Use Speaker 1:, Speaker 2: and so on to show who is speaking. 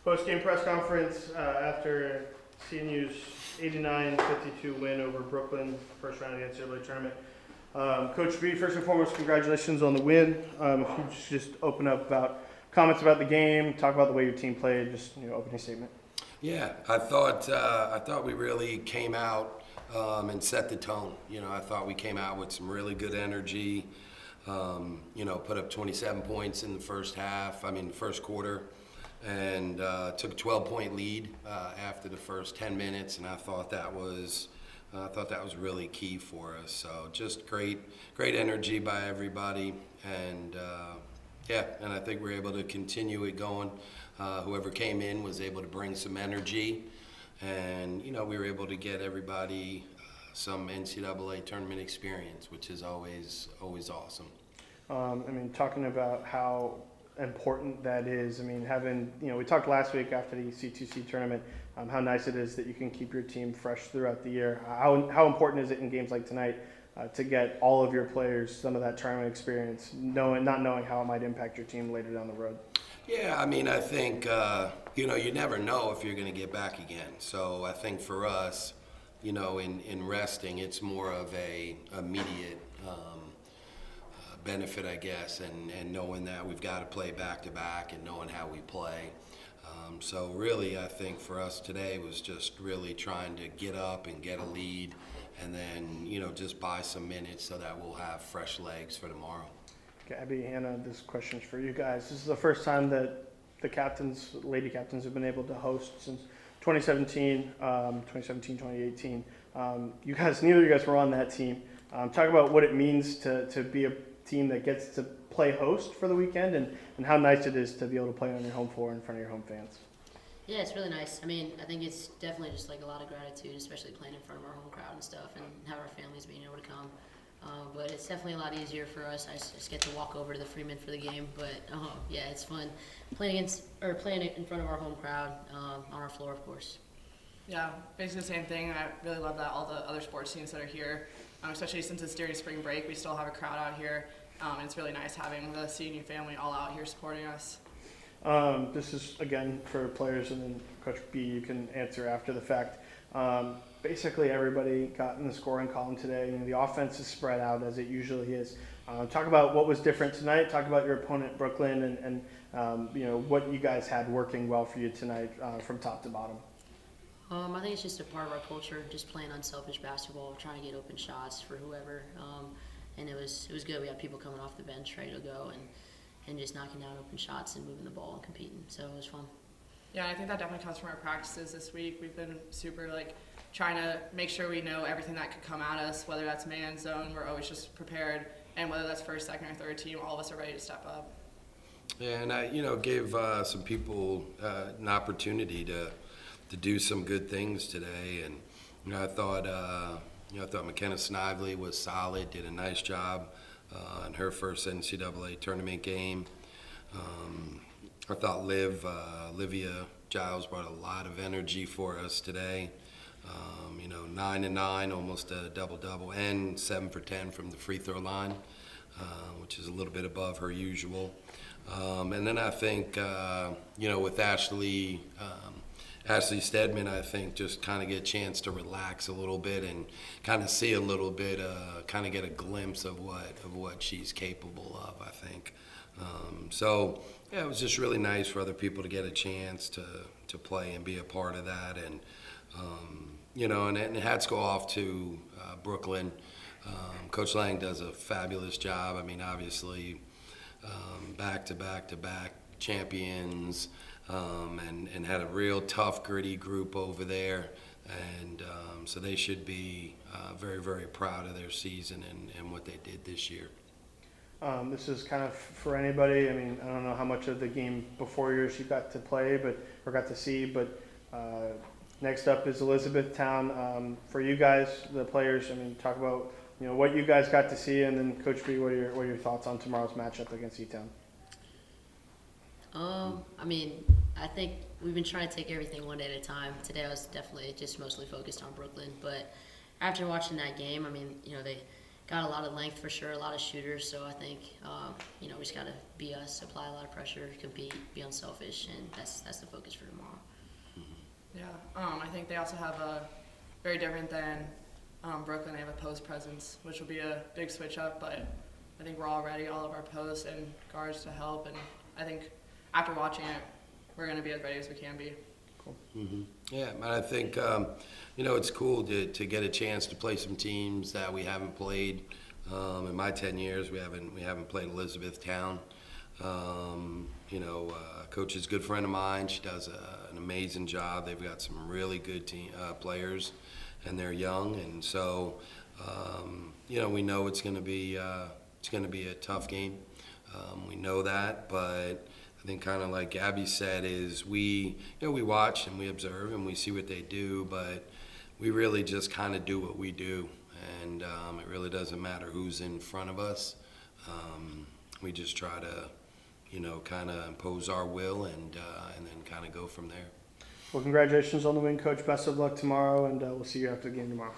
Speaker 1: Post-game press conference after CNU's 89-52 win over Brooklyn, first round of the NCAA tournament. Coach B, first and foremost, congratulations on the win. If you just open up about comments about the game, talk about the way your team played, just opening statement.
Speaker 2: Yeah, I thought we really came out and set the tone. I thought we came out with some really good energy. Put up 27 points in the first quarter, and took a 12-point lead after the first 10 minutes, and I thought that was really key for us. So just great energy by everybody, and and I think we're able to continue it going. Whoever came in was able to bring some energy, and we were able to get everybody some NCAA tournament experience, which is always awesome.
Speaker 1: Talking about how important that is. Having we talked last week after the C2C tournament, how nice it is that you can keep your team fresh throughout the year. How important is it in games like tonight to get all of your players some of that tournament experience, not knowing how it might impact your team later down the road?
Speaker 2: Yeah, I think you never know if you're going to get back again. So I think for us, in resting, it's more of a immediate benefit, I guess, and knowing that we've got to play back to back and knowing how we play. So really, I think for us today was just really trying to get up and get a lead, and then just buy some minutes so that we'll have fresh legs for tomorrow.
Speaker 1: Gabby, Hannah, this question's for you guys. This is the first time that the lady captains have been able to host since 2017, 2018. Neither of you guys were on that team. Talk about what it means to be a team that gets to play host for the weekend, and how nice it is to be able to play on your home floor in front of your home fans.
Speaker 3: Yeah, it's really nice. I think it's definitely just like a lot of gratitude, especially playing in front of our home crowd and stuff, and have our families being able to come. But it's definitely a lot easier for us. I just get to walk over to the Freeman for the game. But yeah, it's fun playing in front of our home crowd on our floor, of course.
Speaker 4: Yeah, basically the same thing. I really love that all the other sports teams that are here, especially since it's during spring break, we still have a crowd out here. And it's really nice having the CNU family all out here supporting us.
Speaker 1: This is, again, for players, and then Coach B, you can answer after the fact. Basically, everybody got in the scoring column today. The offense is spread out as it usually is. Talk about what was different tonight. Talk about your opponent, Brooklyn, and what you guys had working well for you tonight from top to bottom.
Speaker 3: I think it's just a part of our culture, just playing unselfish basketball, trying to get open shots for whoever. And it was good. We had people coming off the bench ready to go and just knocking down open shots and moving the ball and competing. So it was fun.
Speaker 4: Yeah, I think that definitely comes from our practices this week. We've been super trying to make sure we know everything that could come at us, whether that's man, zone, we're always just prepared, and whether that's first, second, or third team, all of us are ready to step up.
Speaker 2: Yeah, and I gave some people an opportunity to do some good things today, and I thought McKenna Snively was solid, did a nice job in her first NCAA tournament game. I thought Olivia Giles brought a lot of energy for us today. 9 and 9, almost a double-double, and 7 for 10 from the free throw line, which is a little bit above her usual. And then I think, with Ashley Stedman, I think just kind of get a chance to relax a little bit and kind of see a little bit, kind of get a glimpse of what she's capable of, I think. So yeah, it was just really nice for other people to get a chance to play and be a part of that, and and hats go off to Brooklyn. Coach Lang does a fabulous job. Obviously, back to back champions, and had a real tough, gritty group over there, and so they should be very, very proud of their season and what they did this year.
Speaker 1: This is kind of for anybody. I don't know how much of the game before yours you got to play, or got to see, but next up is Elizabethtown. For you guys, the players, talk about what you guys got to see, and then Coach B, what are your thoughts on tomorrow's matchup against E-Town?
Speaker 3: I think we've been trying to take everything one day at a time. Today I was definitely just mostly focused on Brooklyn, but after watching that game, got a lot of length for sure, a lot of shooters. So I think we just got to be us, apply a lot of pressure, compete, be unselfish, and that's the focus for tomorrow.
Speaker 4: Yeah, I think they also have a very different than Brooklyn. They have a post presence, which will be a big switch up. But I think we're all ready, all of our posts and guards to help. And I think after watching it, we're going to be as ready as we can be.
Speaker 2: Yeah, and I think it's cool to get a chance to play some teams that we haven't played. In my 10 years, we haven't played Elizabethtown. Coach is a good friend of mine. She does an amazing job. They've got some really good players, and they're young, and so we know it's going to be a tough game. We know that, but I think kind of like Gabby said is we watch and we observe and we see what they do, but we really just kind of do what we do, and it really doesn't matter who's in front of us. We just try to kind of impose our will and then kind of go from there.
Speaker 1: Well, congratulations on the win, Coach. Best of luck tomorrow, and we'll see you after the game tomorrow.